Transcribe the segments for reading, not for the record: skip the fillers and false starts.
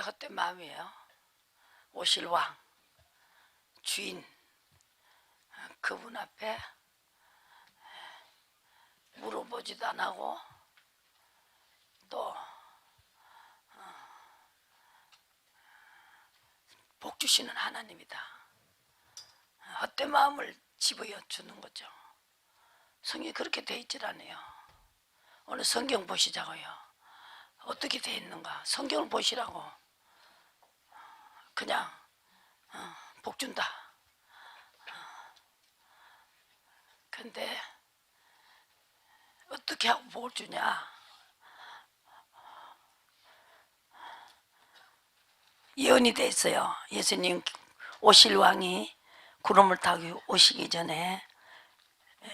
헛된 마음이에요. 오실 왕 주인 그분 앞에 물어보지도 안 하고 또 복 주시는 하나님이다. 헛된 마음을 집어여 주는 거죠. 성경이 그렇게 돼 있질 않아요. 오늘 성경 보시자고요. 어떻게 돼 있는가? 성경을 보시라고. 그냥 복 준다. 근데 어떻게 하고 복을 주냐? 예언이 돼 있어요. 예수님 오실 왕이 구름을 타고 오시기 전에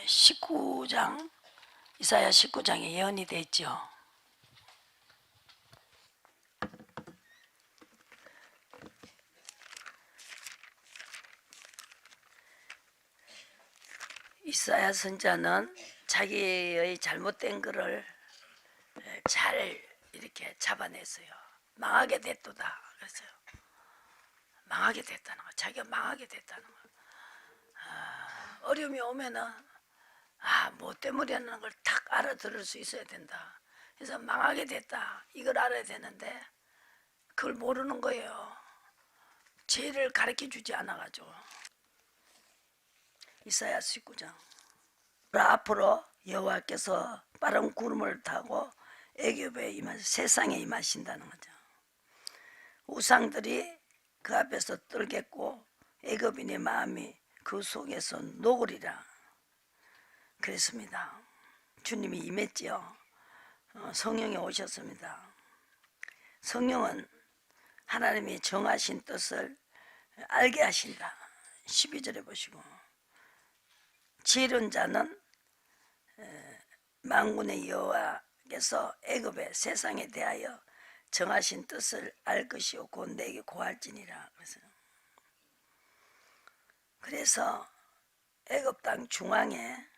19장 이사야 19장에 예언이 돼 있죠. 이사야 선자는 자기의 잘못된 것을 잘 이렇게 잡아냈어요. 망하게 됐도다. 그랬어요. 망하게 됐다는 거, 자기가 망하게 됐다는 거. 어려움이 오면은 뭐 때문이라는 걸 딱 알아들을 수 있어야 된다. 그래서 망하게 됐다. 이걸 알아야 되는데 그걸 모르는 거예요. 죄를 가르쳐 주지 않아가지고. 이사야 19장. 앞으로 여호와께서 빠른 구름을 타고 애굽에 세상에 임하신다는 거죠. 우상들이 그 앞에서 떨겠고 애굽인의 마음이 그 속에서 녹으리라 그랬습니다. 주님이 임했지요. 성령이 오셨습니다. 성령은 하나님이 정하신 뜻을 알게 하신다. 12절에 보시고 지혜로운 자는 만군의 여호와께서 애굽의 세상에 대하여 정하신 뜻을 알 것이요 곧 내게 고할지니라. 그래서 애굽 땅 중앙에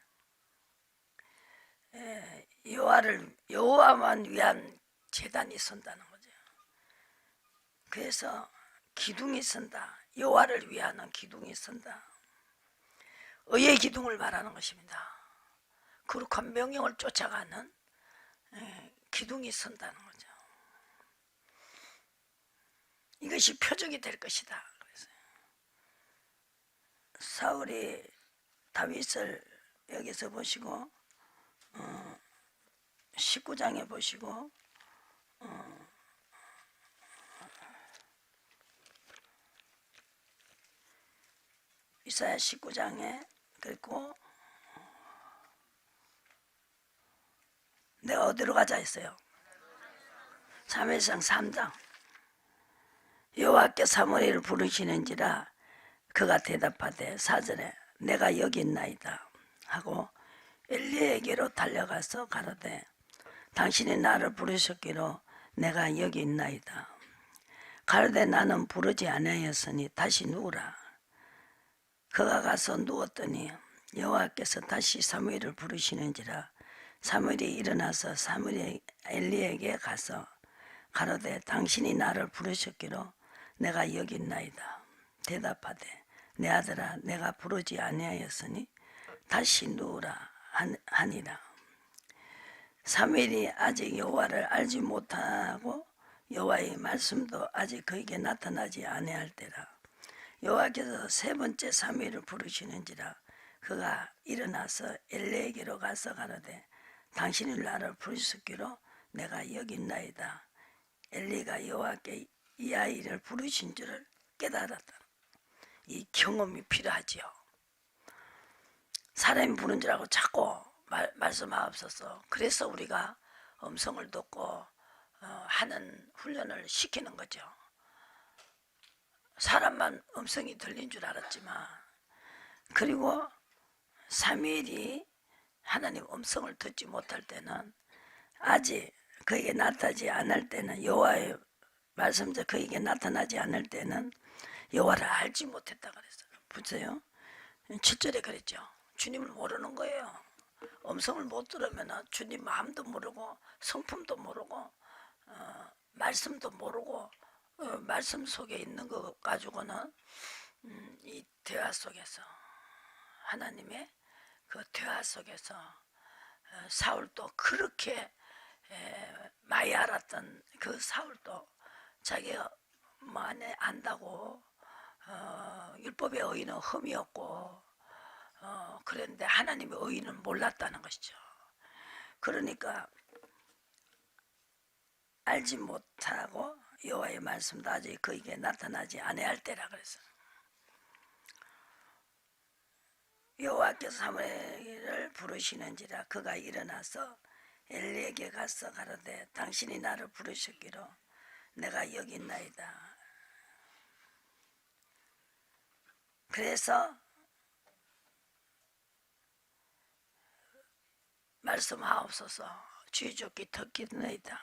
여호와만 위한 제단이 선다는 거죠. 그래서 기둥이 선다. 여호와를 위하는 기둥이 선다. 의의 기둥을 말하는 것입니다. 거룩한 명령을 쫓아가는 기둥이 선다는 거죠. 이것이 표적이 될 것이다. 그래서 사울이 다윗을 여기서 보시고 19장에 보시고 이사야 19장에 그리고 내가 어디로 가자 했어요? 사무엘상 3장. 여호와께 사무엘을 부르시는지라 그가 대답하되 4절에 내가 여기 있나이다 하고 엘리에게로 달려가서 가로되 당신이 나를 부르셨기로 내가 여기 있나이다. 가로되 나는 부르지 아니하였으니 다시 누우라. 그가 가서 누웠더니 여호와께서 다시 사무엘을 부르시는지라 사무엘이 일어나서 사무엘이 엘리에게 가서 가로되 당신이 나를 부르셨기로 내가 여기 있나이다. 대답하되 내 아들아 내가 부르지 아니하였으니 다시 누우라 하니라. 사무엘이 아직 여호와를 알지 못하고 여호와의 말씀도 아직 그에게 나타나지 아니할 때라. 여호와께서 세 번째 사무엘을 부르시는지라 그가 일어나서 엘리에게로 가서 가로되 당신이 나를 부르셨기로 내가 여기 있나이다. 엘리가 여호와께 이 아이를 부르신 줄을 깨달았다. 이 경험이 필요하지요. 사람이 부른 줄 알고 자꾸 말씀하옵소서. 그래서 우리가 음성을 듣고 하는 훈련을 시키는 거죠. 사람만 음성이 들린 줄 알았지만 그리고 사무엘이 하나님 음성을 듣지 못할 때는 아직 그에게 나타나지 않을 때는 여호와의 말씀자 그에게 나타나지 않을 때는 여호와를 알지 못했다 그랬어요. 보세요. 7절에 그랬죠. 주님을 모르는 거예요. 음성을 못 들으면 주님 마음도 모르고 성품도 모르고 말씀도 모르고 말씀 속에 있는 것 가지고는 이 대화 속에서 하나님의 그 대화 속에서 사울도 그렇게 많이 알았던 그 사울도 자기가 만에 안다고 율법의 의의는 흠이었고 그런데 하나님의 의의는 몰랐다는 것이죠. 그러니까 알지 못하고 여호와의 말씀도 아직 그에게 나타나지 아니할 때라 그래서 여호와께서 사무엘을 부르시는지라 그가 일어나서 엘리에게 가서 가로되 당신이 나를 부르셨기로 내가 여기 있나이다. 그래서 말씀하옵소서 주의 좋게 듣겠나이다.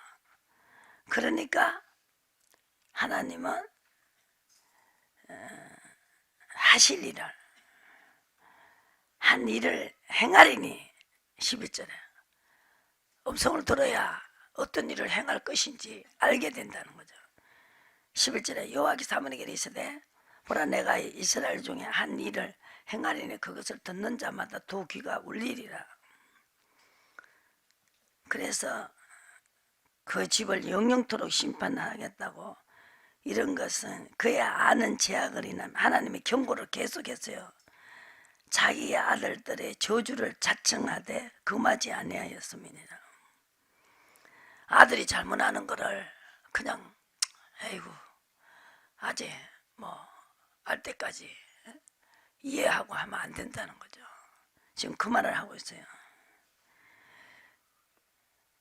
그러니까 하나님은 하실 일을 한 일을 행하리니 11절에 음성을 들어야 어떤 일을 행할 것인지 알게 된다는 거죠. 11절에 여호와께서 사무엘에게 이르시되 보라 내가 이스라엘 중에 한 일을 행하리니 그것을 듣는 자마다 두 귀가 울리리라. 그래서 그 집을 영영토록 심판하겠다고 이런 것은 그의 아는 제약을 인하면 하나님의 경고를 계속했어요. 자기의 아들들의 저주를 자청하되 금하지 아니하였습니다. 아들이 잘못하는 거를 그냥 에이구 아직 뭐 알 때까지 이해하고 하면 안 된다는 거죠. 지금 그 말을 하고 있어요.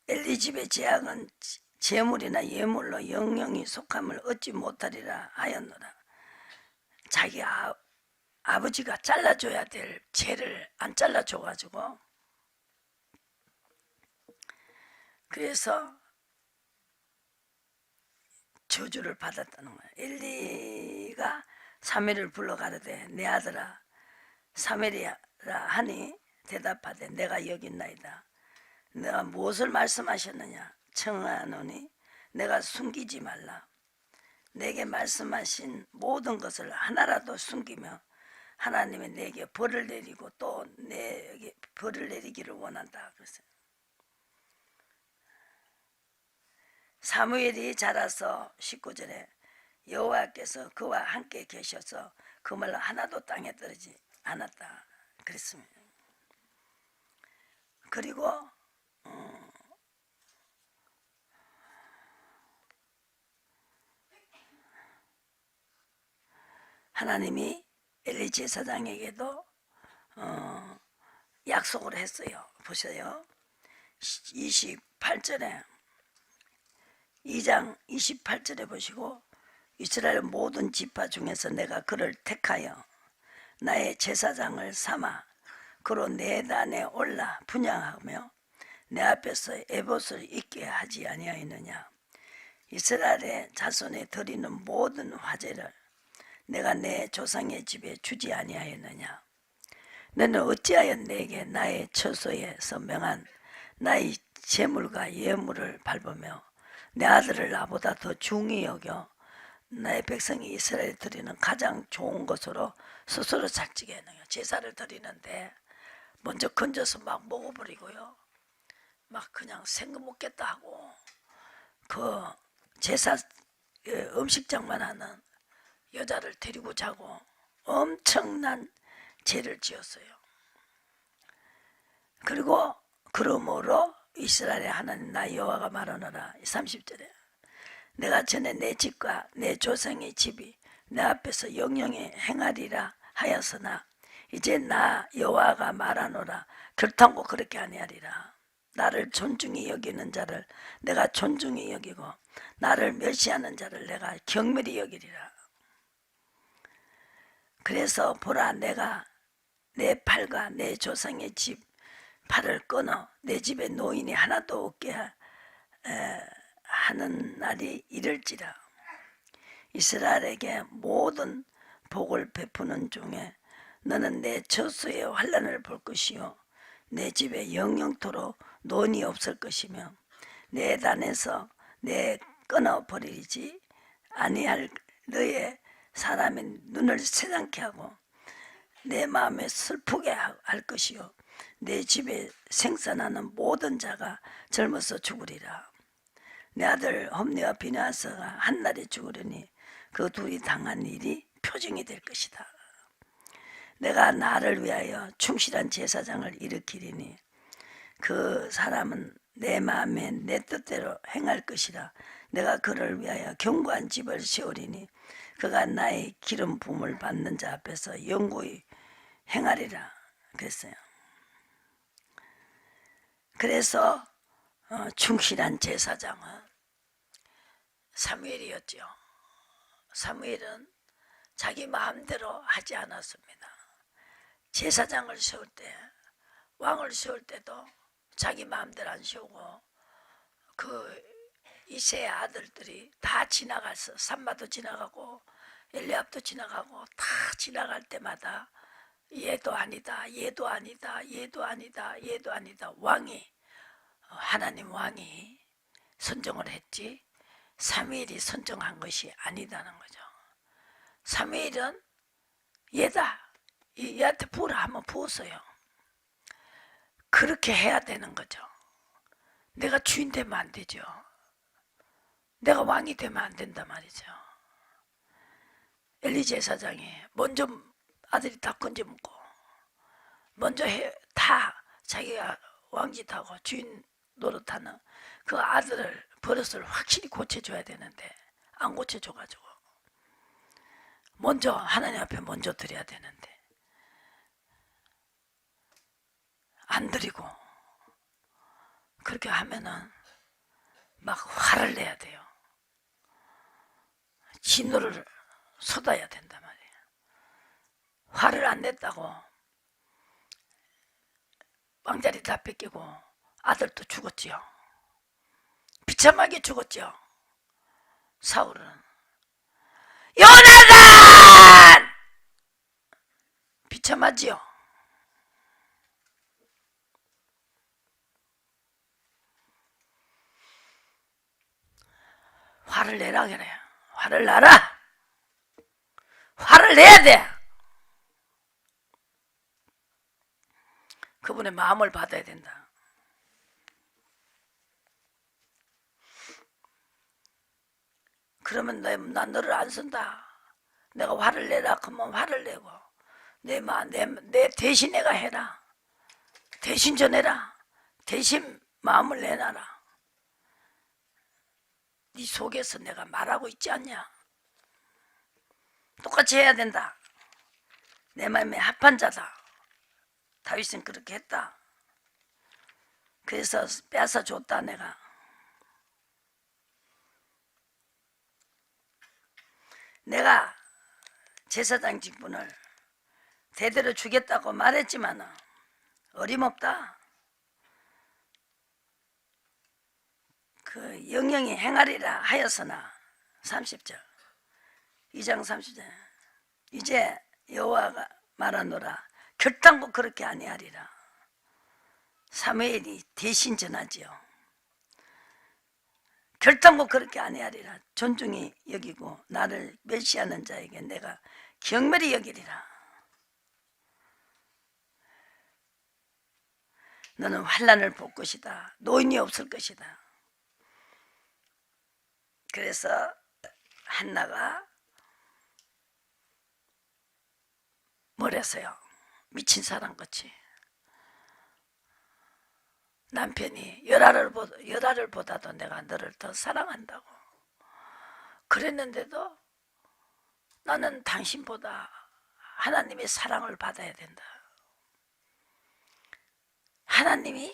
엘리 집의 제약은 재물이나 예물로 영영이 속함을 얻지 못하리라 하였노라. 자기 아버지가 잘라줘야 될 죄를 안 잘라줘가지고 그래서 저주를 받았다는 거예요. 엘리가 사무엘을 불러 가로되 내 아들아 사무엘이라 하니 대답하되 내가 여기 있나이다. 내가 무엇을 말씀하셨느냐 청하노니 내가 숨기지 말라. 내게 말씀하신 모든 것을 하나라도 숨기며 하나님이 내게 벌을 내리고 또 내게 벌을 내리기를 원한다. 그랬어요. 사무엘이 자라서 19절에 여호와께서 그와 함께 계셔서 그 말로 하나도 땅에 떨어지지 않았다. 그랬습니다. 그리고 하나님이 엘리 제사장에게도 약속을 했어요. 보세요. 28절에 2장 28절에 보시고 이스라엘 모든 지파 중에서 내가 그를 택하여 나의 제사장을 삼아 그로 내 단에 올라 분향하며 내 앞에서 에봇을 입게 하지 아니하였느냐. 이스라엘의 자손에 드리는 모든 화제를 내가 내 조상의 집에 주지 아니하였느냐. 너는 어찌하여 내게 나의 처소에서 명한 나의 재물과 예물을 밟으며 내 아들을 나보다 더 중히 여겨 나의 백성이 이스라엘에 드리는 가장 좋은 것으로 스스로 살찌게 했느냐. 제사를 드리는데 먼저 건져서 막 먹어버리고요. 막 그냥 생각 먹겠다 하고 그 제사 음식장만 하는 여자를 데리고 자고 엄청난 죄를 지었어요. 그리고 그러므로 이스라엘의 하나님 나 여호와가 말하노라. 30절에 내가 전에 내 집과 내 조상의 집이 내 앞에서 영영히 행하리라 하였으나 이제 나 여호와가 말하노라. 결탄고 그렇게 아니하리라. 나를 존중히 여기는 자를 내가 존중히 여기고 나를 멸시하는 자를 내가 경멸히 여기리라. 그래서 보라 내가 내 팔과 내 조상의 집 팔을 끊어 내 집에 노인이 하나도 없게 하는 날이 이를지라. 이스라엘에게 모든 복을 베푸는 중에 너는 내 처소의 환난을 볼 것이요 내 집에 영영토록 논이 없을 것이며 내 단에서 내 끊어버리지 아니할 너의 사람의 눈을 새장케 하고 내 마음에 슬프게 할 것이요 내 집에 생산하는 모든 자가 젊어서 죽으리라. 내 아들 홈리와 비느하스가 한날에 죽으려니 그 둘이 당한 일이 표징이 될 것이다. 내가 나를 위하여 충실한 제사장을 일으키리니 그 사람은 내 마음에 내 뜻대로 행할 것이라. 내가 그를 위하여 견고한 집을 세우리니 그가 나의 기름 부음을 받는 자 앞에서 영구히 행하리라 그랬어요. 그래서 충실한 제사장은 사무엘이었죠. 사무엘은 자기 마음대로 하지 않았습니다. 제사장을 세울 때, 왕을 세울 때도 자기 마음대로 안 세우고 그 이새의 아들들이 다 지나가서 산마도 지나가고 엘리압도 지나가고 다 지나갈 때마다 얘도 아니다, 얘도 아니다, 얘도 아니다, 얘도 아니다. 왕이 하나님 왕이 선정을 했지 사무엘이 선정한 것이 아니다는 거죠. 사무엘은 얘다, 얘한테 부으라 하면 부었어요. 그렇게 해야 되는 거죠. 내가 주인 되면 안 되죠. 내가 왕이 되면 안 된단 말이죠. 엘리 제사장이 먼저 아들이 다 건져먹고 먼저 다 자기가 왕짓하고 주인 노릇하는 그 아들을 버릇을 확실히 고쳐줘야 되는데 안 고쳐줘가지고 먼저 하나님 앞에 먼저 드려야 되는데 안 드리고 그렇게 하면은 막 화를 내야 돼요. 진노를 쏟아야 된단 말이에요. 화를 안 냈다고 왕자리 다 뺏기고 아들도 죽었지요. 비참하게 죽었죠. 사울은 요나단! 비참하지요. 화를 내라 그래요. 화를 내라. 화를 내야 돼. 그분의 마음을 받아야 된다. 그러면 난 너를 안 쓴다. 내가 화를 내라 그러면 화를 내고 내 대신 내가 해라. 대신 전해라. 대신 마음을 내놔라. 네 속에서 내가 말하고 있지 않냐. 똑같이 해야 된다. 내 마음에 합한 자다. 다윗은 그렇게 했다. 그래서 뺏어 줬다. 내가 제사장 직분을 대대로 주겠다고 말했지만 어림없다. 그 영영이 행하리라 하였으나 30절 2장 30절 이제 여호와가 말하노라 결단코 그렇게 아니하리라. 사무엘이 대신 전하지요. 결단코 그렇게 아니하리라. 존중히 여기고 나를 멸시하는 자에게 내가 경멸히 여기리라. 너는 환난을 볼 것이다. 노인이 없을 것이다. 그래서 한나가 뭐랬어요? 미친 사람같이 남편이 열아를보다도 내가 너를 더 사랑한다고 그랬는데도 나는 당신보다 하나님의 사랑을 받아야 된다. 하나님이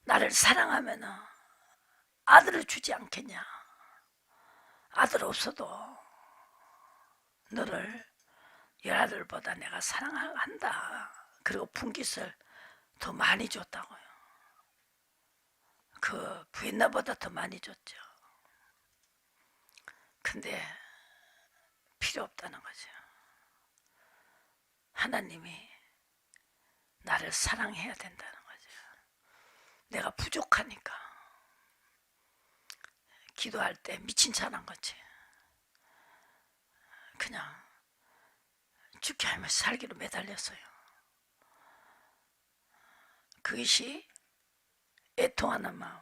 나를 사랑하면 아들을 주지 않겠냐. 아들 없어도 너를 열아들보다 내가 사랑한다. 그리고 분깃을 더 많이 줬다고요. 그 부인나보다 더 많이 줬죠. 근데 필요 없다는 거죠. 하나님이 나를 사랑해야 된다는 거죠. 내가 부족하니까 기도할 때 미친 사람 같이 그냥 죽게 하면서 살기로 매달렸어요. 그것이 애통하는 마음.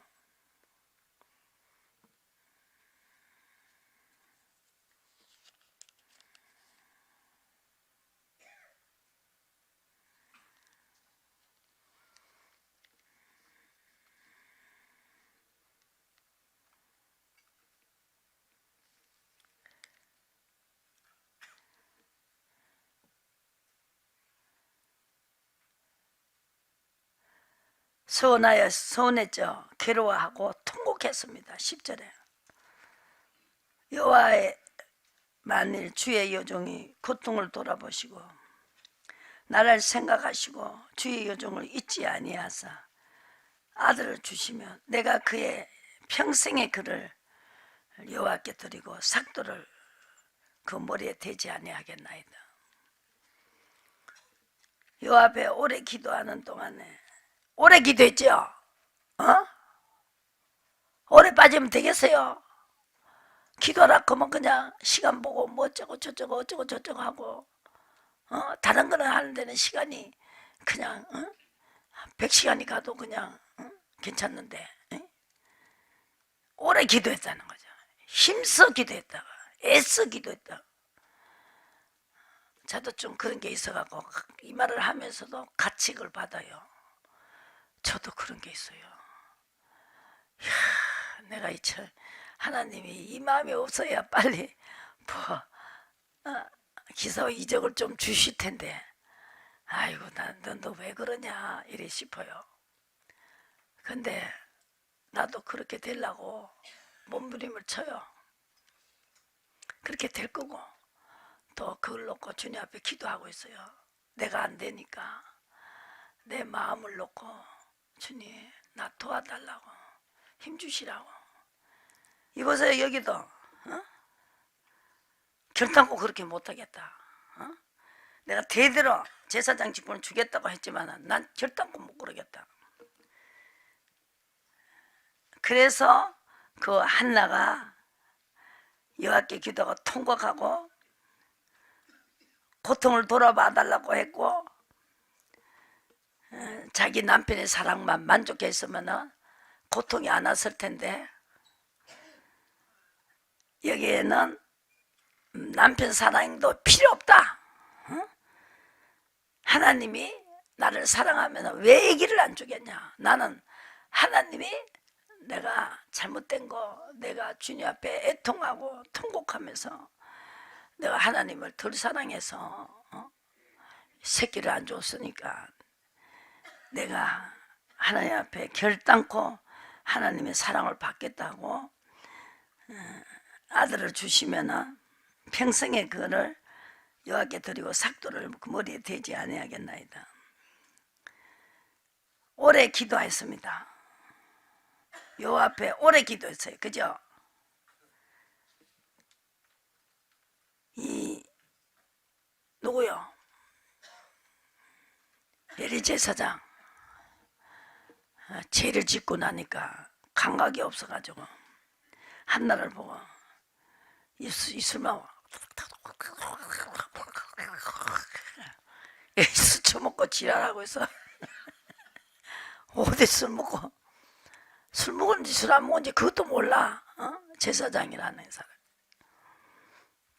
서운했죠. 괴로워하고 통곡했습니다. 10절에 여호와의 만일 주의 여종이 고통을 돌아보시고 나를 생각하시고 주의 여종을 잊지 아니하사 아들을 주시면 내가 그의 평생의 그를 여호와께 드리고 삭도를 그 머리에 대지 아니하겠나이다. 여호와 앞에 오래 기도하는 동안에 오래 기도했죠? 오래 빠지면 되겠어요? 기도하라 그러면 그냥 시간 보고 뭐 어쩌고 저쩌고 어쩌고 저쩌고 하고 다른 거는 하는 데는 시간이 그냥 100시간이 가도 그냥 괜찮는데 오래 기도했다는 거죠. 힘써 기도했다가 애써 기도했다가 저도 좀 그런 게 있어갖고 이 말을 하면서도 가책을 받아요. 저도 그런 게 있어요. 이야, 내가 하나님이 이 마음이 없어야 빨리 기사와 이적을 좀 주실 텐데 아이고 너 왜 그러냐 이래 싶어요. 근데 나도 그렇게 되려고 몸부림을 쳐요. 그렇게 될 거고 또 그걸 놓고 주님 앞에 기도하고 있어요. 내가 안 되니까 내 마음을 놓고 주님 나 도와달라고 힘주시라고. 이보세요. 여기도 결단코 그렇게 못하겠다. 내가 대대로 제사장 직분을 주겠다고 했지만 난 결단코 못 그러겠다. 그래서 그 한나가 여호와께 기도하고 통곡하고 고통을 돌아봐 달라고 했고 자기 남편의 사랑만 만족했으면 고통이 안 왔을 텐데 여기에는 남편 사랑도 필요 없다. 하나님이 나를 사랑하면 왜 아기를 안 주겠냐. 나는 하나님이 내가 잘못된 거 내가 주님 앞에 애통하고 통곡하면서 내가 하나님을 덜 사랑해서 새끼를 안 줬으니까 내가 하나님 앞에 결단코 하나님의 사랑을 받겠다고 아들을 주시면은 평생에 그를 여호와께 드리고 삭도를 그 머리에 대지 아니하겠나이다. 오래 기도했습니다. 여호와 앞에 오래 기도했어요. 그죠? 이 누구요? 엘리 제사장 죄를 짓고 나니까 감각이 없어가지고 한나를 보고 이술만 술 처먹고 지랄하고 있어. 어디 술 먹고 술 먹었는지 술 안 먹었는지 그것도 몰라. 제사장이라는 사람.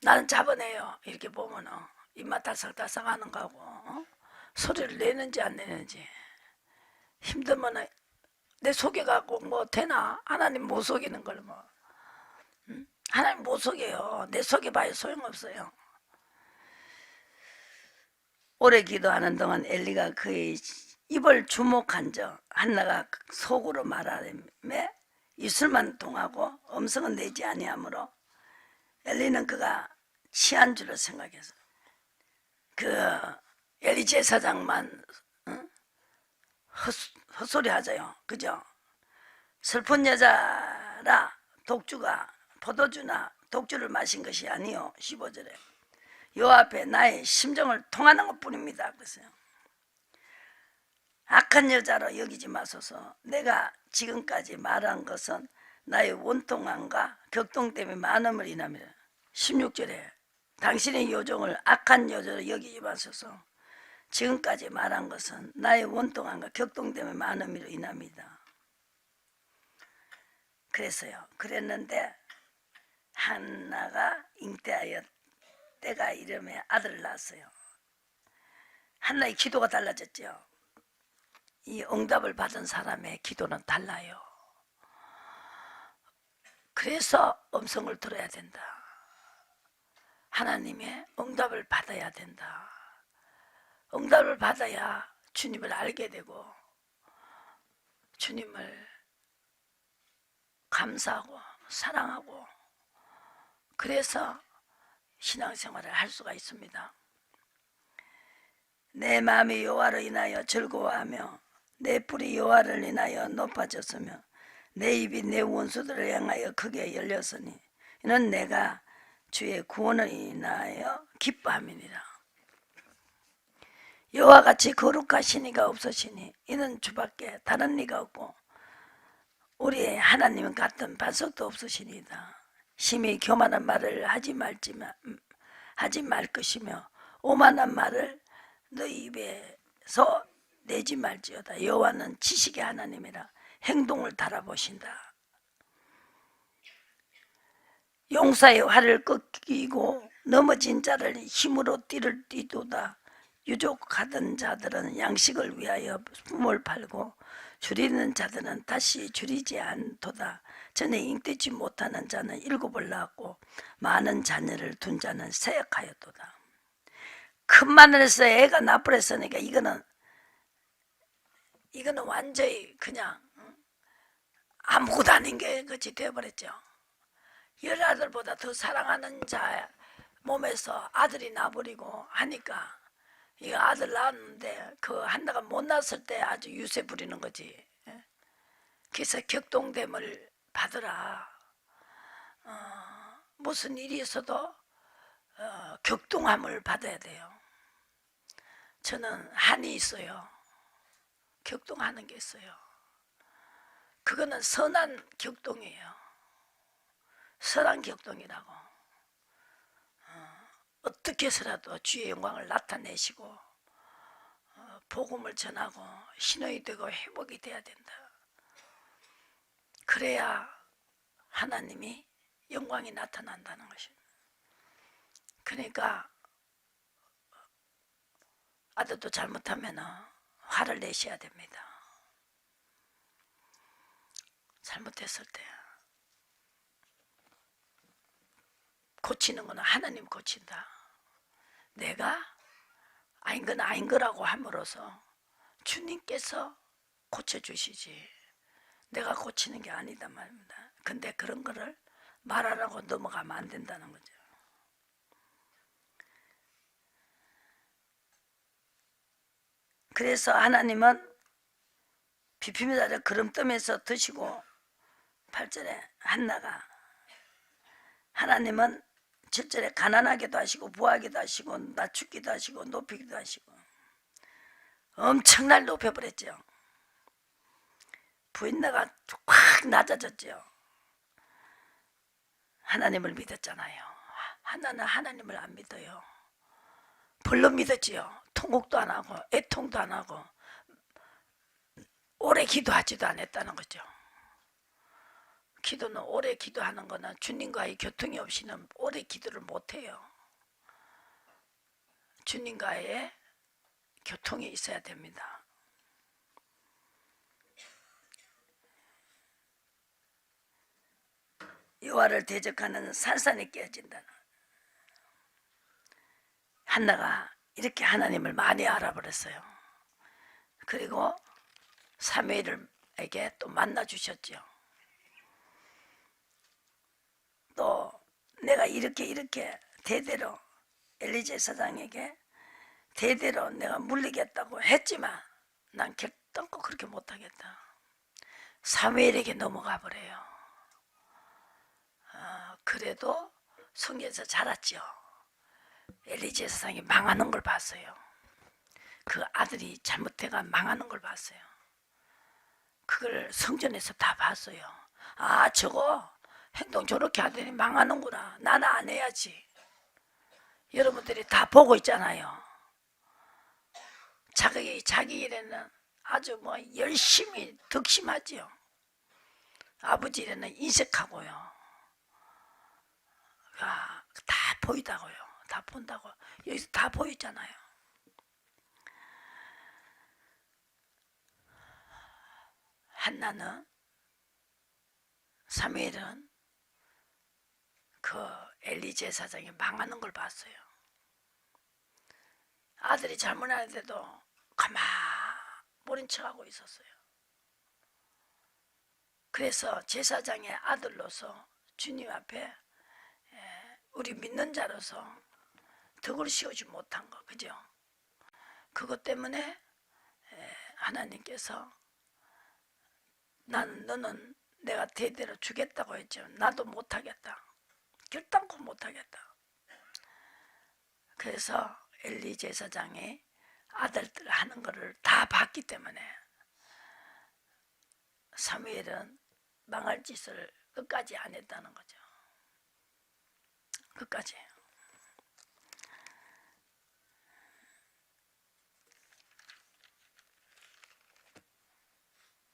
나는 잡아내요. 이렇게 보면 입맛 달싹달싹 하는 거하고 소리를 내는지 안 내는지 힘들면 내 속여갖고 뭐 되나? 하나님 못 속이는 걸 뭐. 하나님 못 속여요. 내 속여봐야 소용없어요. 오래 기도하는 동안 엘리가 그의 입을 주목한 적 한나가 속으로 말하며 입술만 통하고 음성은 내지 아니하므로 엘리는 그가 취한 줄을 생각해서 그 엘리 제사장만 헛소리 하자요. 그죠? 슬픈 여자라 독주가 포도주나 독주를 마신 것이 아니요. 15절에 여호와 앞에 나의 심정을 통하는 것뿐입니다. 그랬어요. 악한 여자로 여기지 마소서. 내가 지금까지 말한 것은 나의 원통함과 격동 때문에 많음을 인하며 16절에 당신의 요정을 악한 여자로 여기지 마소서. 지금까지 말한 것은 나의 원통함과 격동됨의 많음으로 인합니다. 그래서요. 그랬는데 한나가 잉태하여 때가 이름에 아들을 낳았어요. 한나의 기도가 달라졌죠. 이 응답을 받은 사람의 기도는 달라요. 그래서 음성을 들어야 된다. 하나님의 응답을 받아야 된다. 응답을 받아야 주님을 알게 되고 주님을 감사하고 사랑하고 그래서 신앙생활을 할 수가 있습니다. 내 마음이 여호와를 인하여 즐거워하며 내 뿔이 여호와를 인하여 높아졌으며 내 입이 내 원수들을 향하여 크게 열렸으니 이는 내가 주의 구원을 인하여 기뻐함이니라. 여호와같이 거룩하신 이가 없으시니 이는 주밖에 다른 이가 없고 우리 하나님 같은 반석도 없으시니이다. 심히 교만한 말을 하지 말 것이며 오만한 말을 너희 입에서 내지 말지어다. 여호와는 지식의 하나님이라 행동을 달아보신다. 용사의 활을 꺾이고 넘어진 자를 힘으로 띠를 띠도다. 유족하던 자들은 양식을 위하여 품을 팔고 줄이는 자들은 다시 줄이지 않도다. 전에 잉태치 못하는 자는 7을 낳았고 많은 자녀를 둔 자는 세역하였도다. 큰 마늘에서 애가 나버렸으니까 이거는 완전히 그냥 아무것도 아닌 게 그렇지 되어버렸죠. 10아들보다 더 사랑하는 자 몸에서 아들이 나버리고 하니까 이 아들 낳았는데 그 한나가 못 낳았을 때 아주 유세 부리는 거지. 그래서 격동됨을 받으라. 무슨 일이 있어도 격동함을 받아야 돼요. 저는 한이 있어요. 격동하는 게 있어요. 그거는 선한 격동이에요. 선한 격동이라고. 어떻게 해서라도 주의 영광을 나타내시고 복음을 전하고 신호이 되고 회복이 돼야 된다. 그래야 하나님이 영광이 나타난다는 것입니다. 그러니까 아들도 잘못하면 화를 내셔야 됩니다. 잘못했을 때 고치는 거는 하나님 고친다. 내가 아닌 건 아닌 거라고 함으로써 주님께서 고쳐주시지 내가 고치는 게 아니다 말입니다. 근데 그런 거를 말하라고 넘어가면 안 된다는 거죠. 그래서 하나님은 비피미다를 그름뜸에서 드시고 8절에 한나가 하나님은 7절에 가난하게도 하시고 부하기도 하시고 낮추기도 하시고 높이기도 하시고 엄청나게 높여버렸죠. 부인나가 확 낮아졌죠. 하나님을 믿었잖아요. 하나는 하나님을 안 믿어요. 별로 믿었지요. 통곡도 안 하고 애통도 안 하고 오래 기도하지도 않았다는 거죠. 기도는 오래 기도하는 거는 주님과의 교통이 없이는 오래 기도를 못해요. 주님과의 교통이 있어야 됩니다. 여호와를 대적하는 산산이 깨어진다는. 한나가 이렇게 하나님을 많이 알아버렸어요. 그리고 사무엘에게 또 만나 주셨죠. 또 내가 이렇게 대대로 엘리제 사장에게 대대로 내가 물리겠다고 했지만 난 결단코 그렇게 못하겠다. 사무엘에게 넘어가 버려요. 그래도 성경에서 자랐죠. 엘리제 사장이 망하는 걸 봤어요. 그 아들이 잘못해가 망하는 걸 봤어요. 그걸 성전에서 다 봤어요. 아, 저거 행동 저렇게 하더니 망하는구나. 나는 안 해야지. 여러분들이 다 보고 있잖아요. 자기 일에는 아주 뭐 열심히 득심하지요. 아버지 일에는 인색하고요. 다 보이다고요. 다 본다고. 여기서 다 보이잖아요. 한나는, 사무엘은 그 엘리 제사장이 망하는 걸 봤어요. 아들이 잘못하는데도 가만 모른 척하고 있었어요. 그래서 제사장의 아들로서 주님 앞에 우리 믿는 자로서 덕을 씌우지 못한 거, 그죠? 그것 때문에 하나님께서 너는 내가 대대로 주겠다고 했죠. 나도 못하겠다. 결단코 못하겠다. 그래서 엘리 제사장의 아들들 하는 거를 다 봤기 때문에 사무엘은 망할 짓을 끝까지 안 했다는 거죠. 끝까지.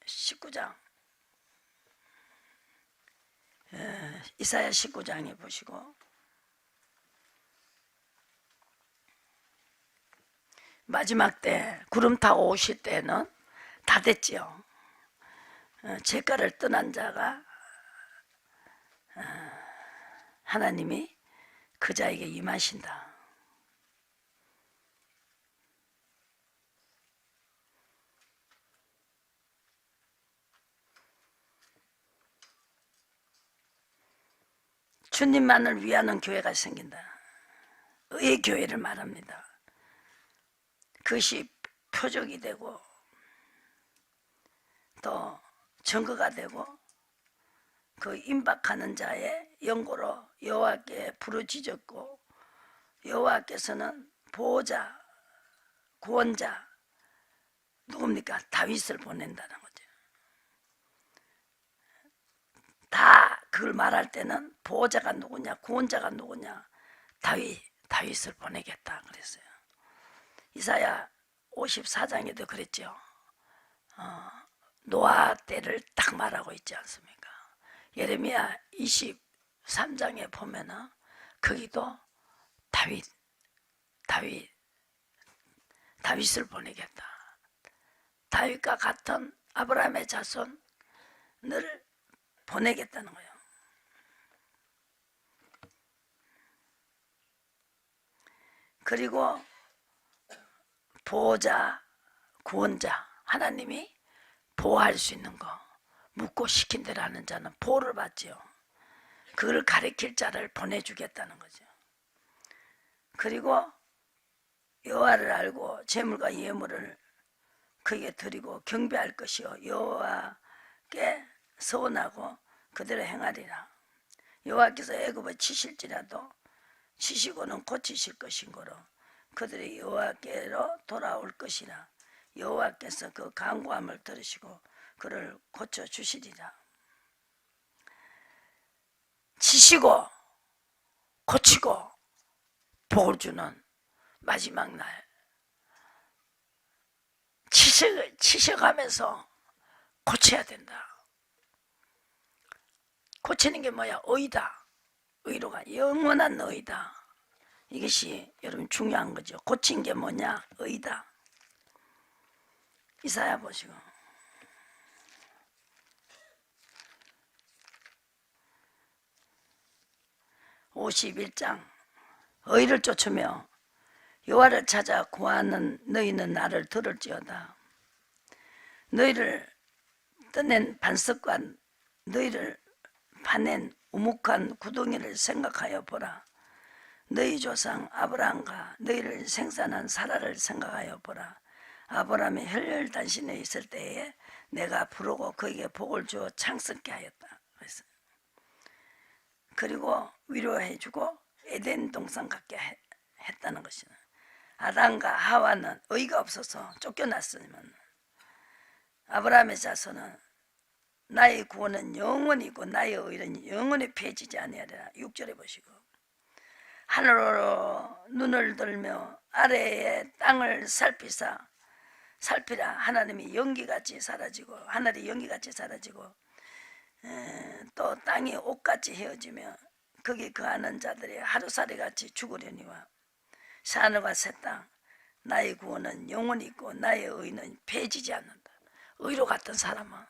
19장 이사야 19장에 보시고 마지막 때 구름 타고 오실 때는 다 됐지요. 죄가를 떠난 자가 하나님이 그 자에게 임하신다. 주님만을 위하는 교회가 생긴다. 의의 교회를 말합니다. 그것이 표적이 되고 또 증거가 되고 그 임박하는 자의 연고로 여호와께 부르짖었고 여호와께서는 보호자, 구원자 누굽니까? 다윗을 보낸다는 거죠. 다 그걸 말할 때는 보호자가 누구냐, 구원자가 누구냐, 다윗을 보내겠다 그랬어요. 이사야 54장에도 그랬죠. 노아 때를 딱 말하고 있지 않습니까? 예레미야 23장에 보면은 거기도 다윗을 보내겠다. 다윗과 같은 아브라함의 자손을 보내겠다는 거예요. 그리고 보호자, 구원자, 하나님이 보호할 수 있는 거, 묻고 시킨 대로 하는 자는 보호를 받지요. 그걸 가리킬 자를 보내주겠다는 거죠. 그리고 여호와를 알고 제물과 예물을 그에게 드리고 경배할 것이요 여호와께 서원하고 그대로 행하리라. 여호와께서 애굽을 치실지라도 치시고는 고치실 것인 거로 그들이 여호와께로 돌아올 것이라. 여호와께서 그 간구함을 들으시고 그를 고쳐주시리라. 치시고 고치고 복을 주는 마지막 날 치셔가면서 고쳐야 된다. 고치는 게 뭐야? 의다. 의로가 영원한 의다. 이것이 여러분 중요한 거죠. 고친 게 뭐냐? 의다. 이사야 보시고 51장 의를 쫓으며 여호와를 찾아 구하는 너희는 나를 들을지어다. 너희를 떠낸 반석과 너희를 파낸 우묵한 구덩이를 생각하여 보라. 너희 조상 아브라함과 너희를 생산한 사라를 생각하여 보라. 아브라함이 혈혈단신에 있을 때에 내가 부르고 그에게 복을 주어 창성케 하였다. 그리고 위로해주고 에덴 동산 갖게 했다는 것이다. 아담과 하와는 의가 없어서 쫓겨났으면 아브라함의 자손은 나의 구원은 영원히 있고 나의 의는 영원히 폐지지 아니하리라. 6절에 보시고 하늘로 눈을 들며 아래의 땅을 살피라. 하나님이 연기같이 사라지고, 하늘이 연기같이 사라지고, 또 땅이 옷같이 헤어지며 거기 거하는 자들이 하루살이같이 죽으려니와 하늘과 새 땅, 나의 구원은 영원히 있고 나의 의는 폐지지 않는다. 의로 갔던 사람은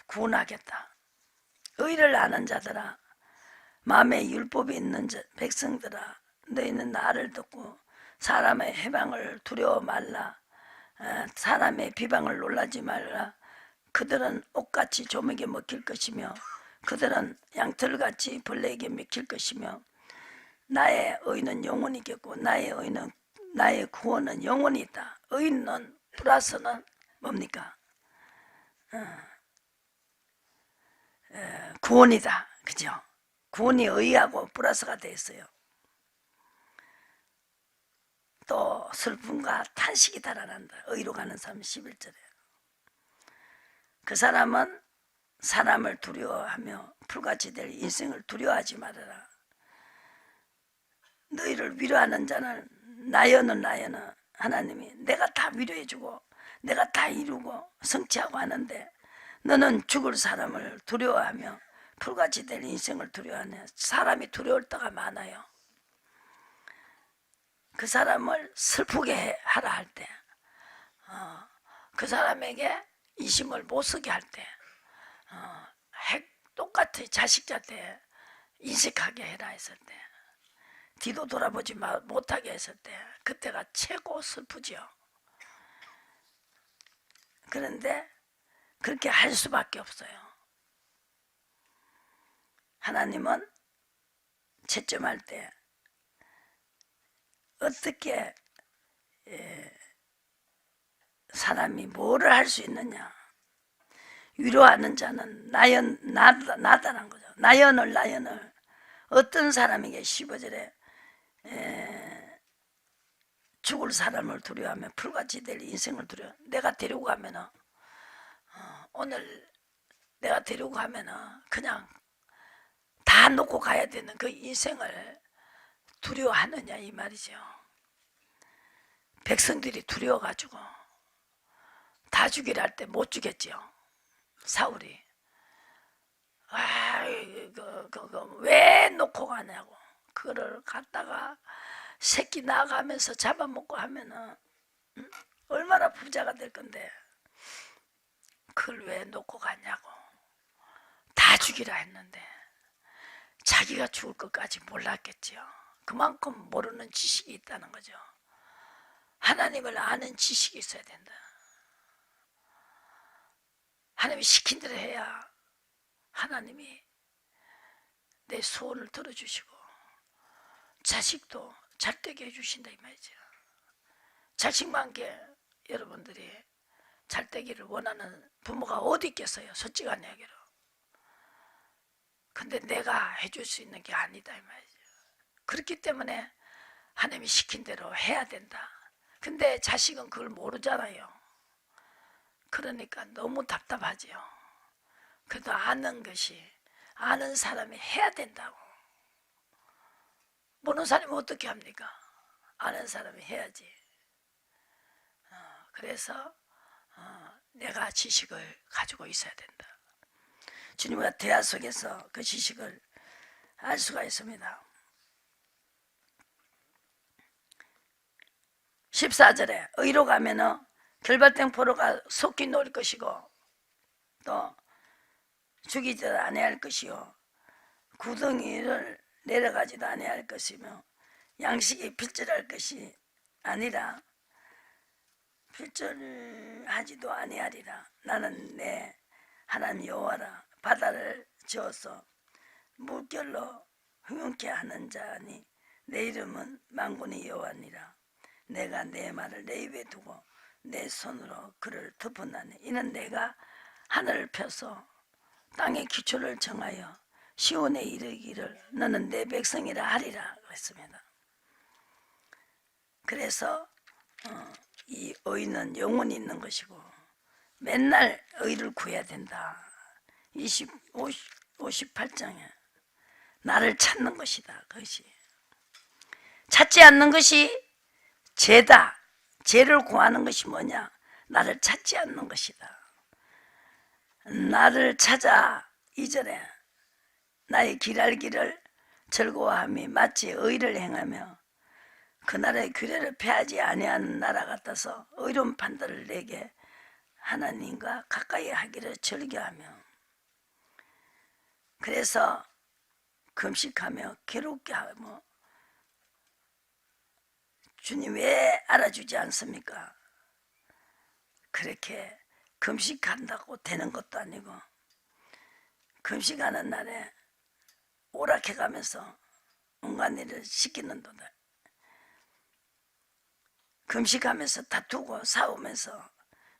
구원하겠다. 의를 아는 자들아, 마음에 율법이 있는 백성들아, 너희는 나를 듣고 사람의 해방을 두려워 말라. 사람의 비방을 놀라지 말라. 그들은 옷같이 조목에 먹힐 것이며 그들은 양털같이 벌레에게 먹힐 것이며 나의 의는 영원히 있겠고 나의 구원은 영원히 있다. 의는 플러스는 뭡니까? 구원이다. 그죠? 구원이 의하고 플러스가 되어 있어요. 또 슬픔과 탄식이 달아난다. 의로 가는 사람 11절에. 그 사람은 사람을 두려워하며 풀같이 될 인생을 두려워하지 말아라. 너희를 위로하는 자는 나여는 하나님이 내가 다 위로해주고 내가 다 이루고 성취하고 하는데 너는 죽을 사람을 두려워하며 풀같이 될 인생을 두려워하네. 사람이 두려울 때가 많아요. 그 사람을 슬프게 하라 할 때, 그 사람에게 이심을 못 쓰게 할 때, 똑같이 자식자한테 인식하게 해라 했을 때, 뒤도 돌아보지 못하게 했을 때, 그때가 최고 슬프죠. 그런데 그렇게 할 수밖에 없어요. 하나님은 채점할 때 어떻게 사람이 뭐를 할 수 있느냐. 위로하는 자는 나다란 거죠. 나연을 어떤 사람에게 15절에 죽을 사람을 두려워하며 풀같이 될 인생을 두려워. 내가 데리고 가면은 오늘 내가 데리고 가면은 그냥 다 놓고 가야 되는 그 인생을 두려워하느냐 이 말이죠. 백성들이 두려워가지고 다 죽이라 할 때 못 죽였지요. 사울이 왜 놓고 가냐고. 그거를 갖다가 새끼 나가면서 잡아먹고 하면은 얼마나 부자가 될 건데 그걸 왜 놓고 가냐고. 다 죽이라 했는데 자기가 죽을 것까지 몰랐겠지요. 그만큼 모르는 지식이 있다는 거죠. 하나님을 아는 지식이 있어야 된다. 하나님이 시킨 대로 해야 하나님이 내 소원을 들어주시고 자식도 잘되게 해주신다 이 말이죠. 자식만 게 여러분들이 잘되기를 원하는 부모가 어디 있겠어요. 솔직한 얘기로. 근데 내가 해줄 수 있는 게 아니다 이 말이죠. 그렇기 때문에 하나님이 시킨 대로 해야 된다. 근데 자식은 그걸 모르잖아요. 그러니까 너무 답답하지요. 그래도 아는 사람이 해야 된다고. 모르는 사람이 어떻게 합니까? 아는 사람이 해야지. 그래서 내가 지식을 가지고 있어야 된다. 주님과 대화 속에서 그 지식을 알 수가 있습니다. 14절에 의로 가면은 결발된 포로가 속히 놓을 것이고 또 죽이지도 아니할 것이요 구덩이를 내려가지도 아니할 것이며 양식이 필절할 것이 아니라 필절하지도 아니하리라. 나는 내 하나님 여호와라. 바다를 지어서 물결로 흥용케 하는 자니 내 이름은 만군의 여호와니라. 내가 내 말을 내 입에 두고 내 손으로 그를 덮었나니 이는 내가 하늘을 펴서 땅의 기초를 정하여 시온에 이르기를 너는 내 백성이라 하리라 그랬습니다. 그래서 이 의는 영원히 있는 것이고 맨날 의를 구해야 된다. 58장에 나를 찾는 것이다. 그것이 찾지 않는 것이 죄다. 죄를 구하는 것이 뭐냐? 나를 찾지 않는 것이다. 나를 찾아 이전에 나의 길 알기를 즐거워함이 마치 의를 행하며 그날의 규례를 폐하지 아니하는 나라 같아서 의로운 판단을 내게 하나님과 가까이 하기를 즐겨하며 그래서 금식하며 괴롭게 하며 주님 왜 알아주지 않습니까? 그렇게 금식한다고 되는 것도 아니고 금식하는 날에 오락해가면서 온갖 일을 시키는도다. 금식하면서 다투고 싸우면서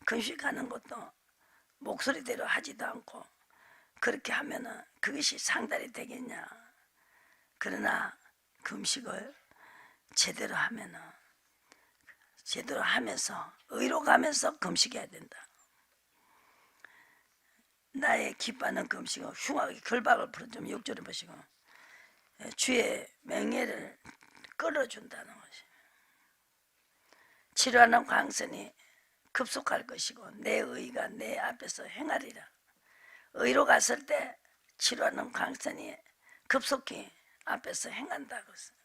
금식하는 것도 목소리대로 하지도 않고 그렇게 하면은 그것이 상달이 되겠냐. 그러나 금식을 제대로 하면은 제대로 하면서 의로 가면서 금식해야 된다. 나의 기뻐하는 금식은 흉하게 결박을 풀어주면 6절에 보시고 주의 명예를 끌어준다는 것이 치료하는 광선이 급속할 것이고 내 의가 내 앞에서 행하리라. 의로 갔을 때 치료하는 광선이 급속히 앞에서 행한다고 했어요.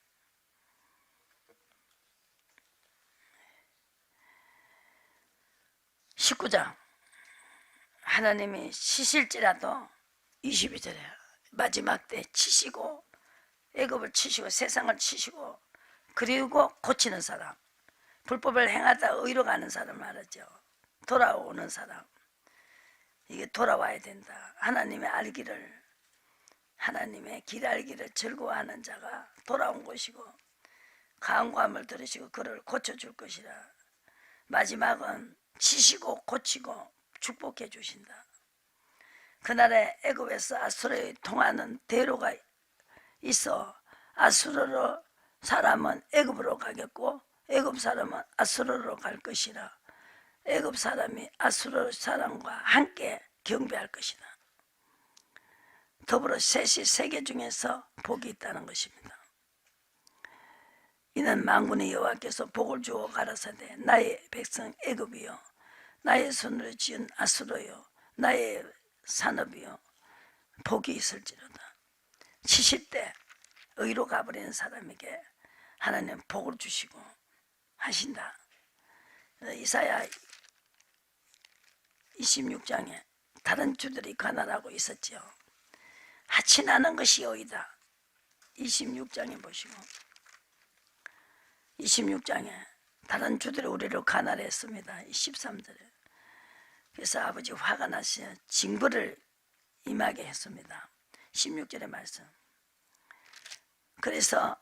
19장 하나님이 치실지라도 22절에 마지막 때 치시고 애굽을 치시고 세상을 치시고 그리고 고치는 사람 불법을 행하다 의로 가는 사람 말하죠. 돌아오는 사람 이게 돌아와야 된다. 하나님의 알기를 하나님의 길 알기를 즐거워하는 자가 돌아온 것이고 간구함을 들으시고 그를 고쳐줄 것이라. 마지막은 치시고 고치고 축복해 주신다. 그날에 애굽에서 아수르에 통하는 대로가 있어 아수르로 사람은 애굽으로 가겠고 애굽 사람은 아수르로 갈 것이라. 애굽 사람이 아수르 사람과 함께 경배할 것이다. 더불어 셋이 세계 중에서 복이 있다는 것입니다. 이는 만군의 여호와께서 복을 주어 가라사대 나의 백성 애굽이요 나의 손으로 지은 아수르요 나의 산업이요 복이 있을지로다. 치실 때 의로 가버리는 사람에게 하나님 복을 주시고 하신다. 이사야 26장에 다른 주들이 관할하고 있었죠. 하친하는 것이 의이다. 26장에 보시고 26장에 다른 주들이 우리를 관할했습니다. 13절에 그래서 아버지 화가 나서 징벌을 임하게 했습니다. 16절의 말씀. 그래서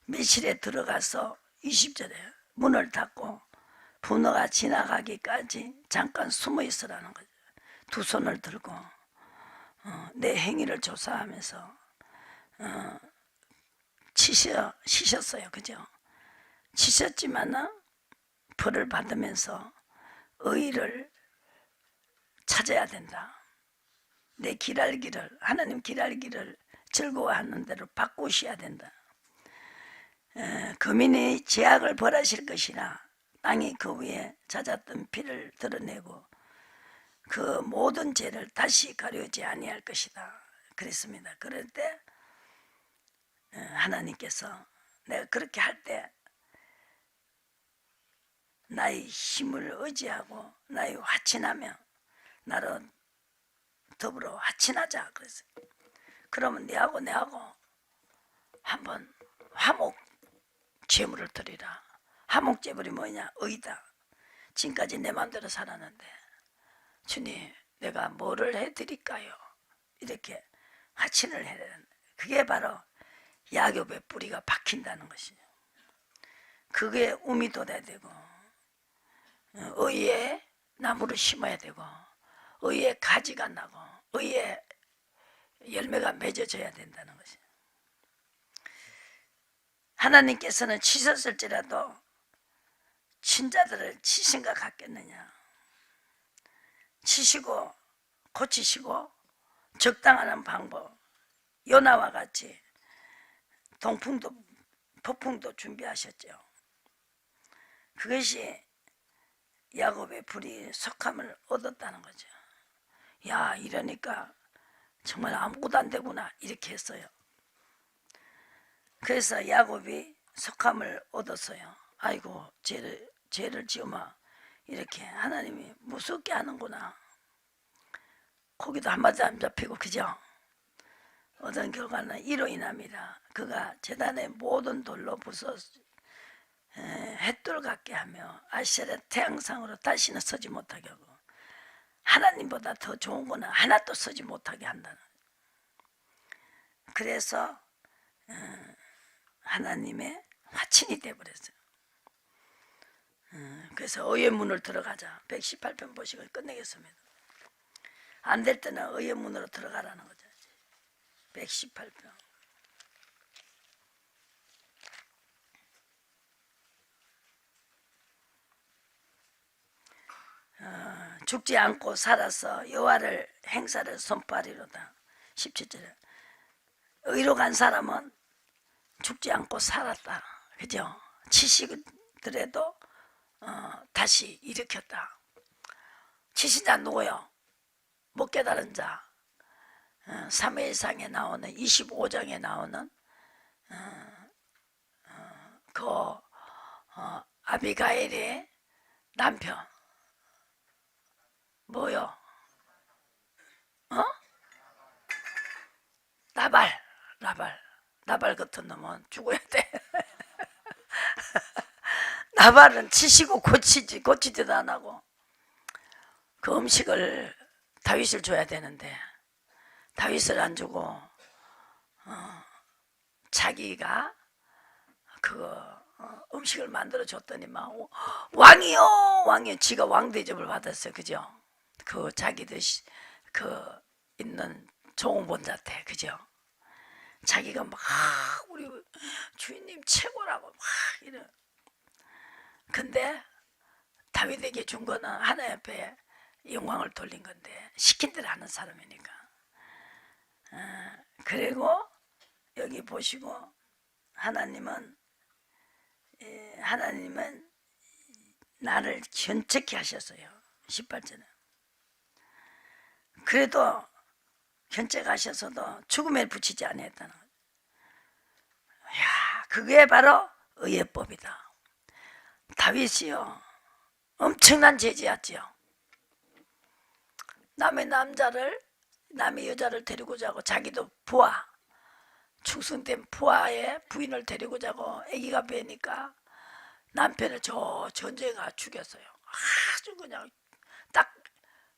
매실에 들어가서 20절에 문을 닫고 분노가 지나가기까지 잠깐 숨어 있으라는 거죠. 두 손을 들고 내 행위를 조사하면서 치셨어요. 그죠? 치셨지만은 벌을 받으면서 의를 찾아야 된다. 내 길 알기를 하나님 길 알기를 즐거워하는 대로 바꾸셔야 된다. 거민이 죄악을 벌하실 것이나 땅이 그 위에 잦았던 피를 드러내고 그 모든 죄를 다시 가려지 아니할 것이다. 그랬습니다. 그럴 때 하나님께서 내가 그렇게 할 때 나의 힘을 의지하고 나의 화친하며 나로 더불어 화친하자 그랬어요. 그러면 내하고 한번 화목 제물을 드리라. 화목 제물이 뭐냐? 의다. 지금까지 내 마음대로 살았는데 주님 내가 뭐를 해드릴까요? 이렇게 화친을 해야 되는데 그게 바로 야곱의 뿌리가 박힌다는 것이죠. 그게 um이 돋아야 되고 의에 나무를 심어야 되고 의에 가지가 나고 의에 열매가 맺어져야 된다는 것이죠. 하나님께서는 치셨을지라도 친자들을 치신가 같겠느냐. 치시고 고치시고 적당한 방법 요나와 같이 동풍도 폭풍도 준비하셨죠. 그것이 야곱의 불이 속함을 얻었다는 거죠. 야, 이러니까 정말 아무것도 안 되구나 이렇게 했어요. 그래서 야곱이 속함을 얻었어요. 아이고, 죄를 지으마 이렇게 하나님이 무섭게 하는구나. 고기도 한마디 안 잡히고, 그죠? 얻은 결과는 이로 인합니다. 그가 제단의 모든 돌로 부숴 햇돌 같게 하며 아세라 태양상으로 다시는 서지 못하게 하고, 하나님보다 더 좋은 거는 하나도 서지 못하게 한다는. 그래서 하나님의 화친이 되어버렸어요. 그래서 의의 문을 들어가자. 118편 보시고 끝내겠습니다. 안 될 때는 의의 문으로 들어가라는 거죠. 118편. 죽지 않고 살아서 여호와를 행사를 선포하리로다. 17절에 의로 간 사람은 죽지 않고 살았다. 그죠? 치시더라도 다시 일으켰다. 치신 자 누구요? 못 깨달은 자. 사무엘상에 나오는 25장에 나오는 그 아비가일의 남편 뭐요? 나발 같은 놈은 죽어야 돼. 나발은 치시고 고치지도 안 하고 그 음식을 다윗을 줘야 되는데 다윗을 안 주고 자기가 그 음식을 만들어 줬더니만 왕이요 지가 왕 대접을 받았어요. 그죠? 그 자기들 그 있는 종본자한테, 그죠? 자기가 막 우리 주인님 최고라고 막 이래. 근데 다윗에게 준 거는 하나님 앞에 영광을 돌린 건데 시킨 대로 하는 사람이니까. 그리고 여기 보시고 하나님은 나를 견책케 하셨어요. 18절에. 그래도 견책하셔서도 죽음에 붙이지 아니했다는 거예요. 야, 그게 바로 의예법이다. 다윗이요, 엄청난 죄지었지요. 남의 여자를 데리고 자고, 자기도 부하, 축성된 부하의 부인을 데리고 자고 아기가 배니까 남편을 저 전쟁가 죽였어요. 아주 그냥 딱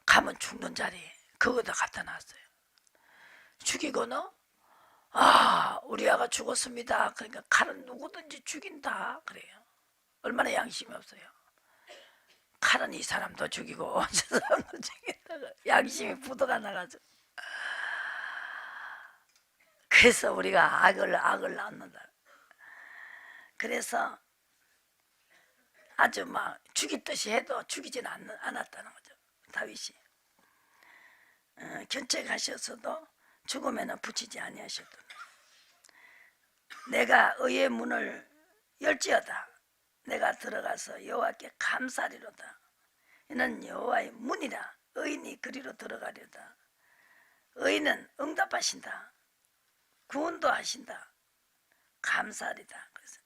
가면 죽는 자리 그거다 갖다 놨어요. 죽이고는 우리 아가 죽었습니다. 그러니까 칼은 누구든지 죽인다 그래요. 얼마나 양심이 없어요. 칼은 이 사람도 죽이고 저 사람도 죽인다가 양심이 부도가 나가지고. 그래서 우리가 악을 낳는다. 그래서 아주 막 죽이듯이 해도 죽이진 않았다는 거죠. 다윗이 견책하셨어도 죽음에는 붙이지 아니하셨다. 내가 의의 문을 열지어다. 내가 들어가서 여호와께 감사하리로다. 이는 여호와의 문이라. 의인이 그리로 들어가리로다. 의인은 응답하신다. 구원도 하신다. 감사하리다. 그래서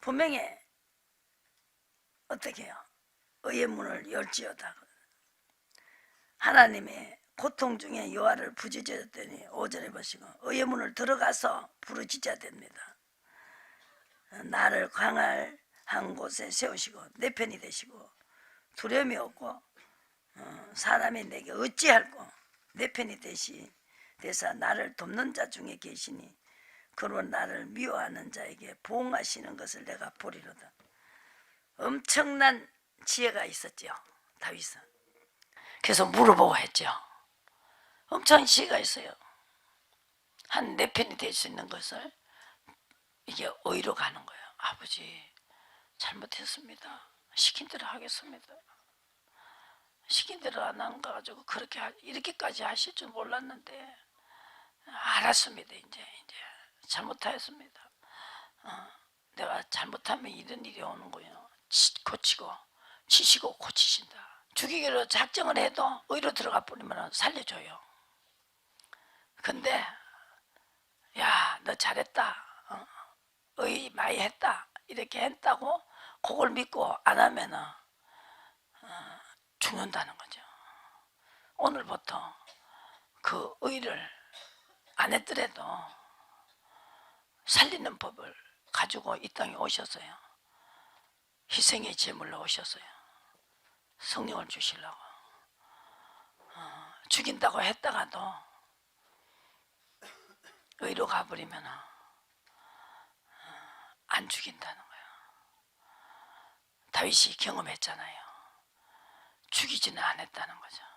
분명히 어떻게 해요? 의의 문을 열지어다. 하나님의 고통 중에 여호와를 부르짖었더니 5절에 보시고 의의 문을 들어가서 부르짖어야 됩니다. 나를 광활한 곳에 세우시고 내 편이 되시고 두려움이 없고 사람이 내게 어찌할꼬 내 편이 되사 나를 돕는 자 중에 계시니 그로 나를 미워하는 자에게 보응하시는 것을 내가 보리로다. 엄청난 지혜가 있었죠, 다윗은. 그래서 물어보고 했죠. 엄청난 지혜가 있어요. 한 내 편이 될 수 있는 것을 이게 의로 가는 거예요. 아버지 잘못했습니다. 시킨 대로 하겠습니다. 시킨 대로 안 가지고 그렇게 이렇게까지 하실 줄 몰랐는데 알았습니다. 이제 잘못하였습니다. 내가 잘못하면 이런 일이 오는 거예요. 고치고 치시고 고치신다. 죽이기로 작정을 해도 의로 들어가 버리면 살려줘요. 근데 야, 너 잘했다. 의 많이 했다. 이렇게 했다고 그걸 믿고 안 하면은 죽는다는 거죠. 오늘부터 그 의를 안 했더라도 살리는 법을 가지고 이 땅에 오셨어요. 희생의 제물로 오셨어요. 성령을 주시려고. 죽인다고 했다가도 의로 가버리면 안 죽인다는 거예요. 다윗이 경험했잖아요. 죽이지는 않았다는 거죠.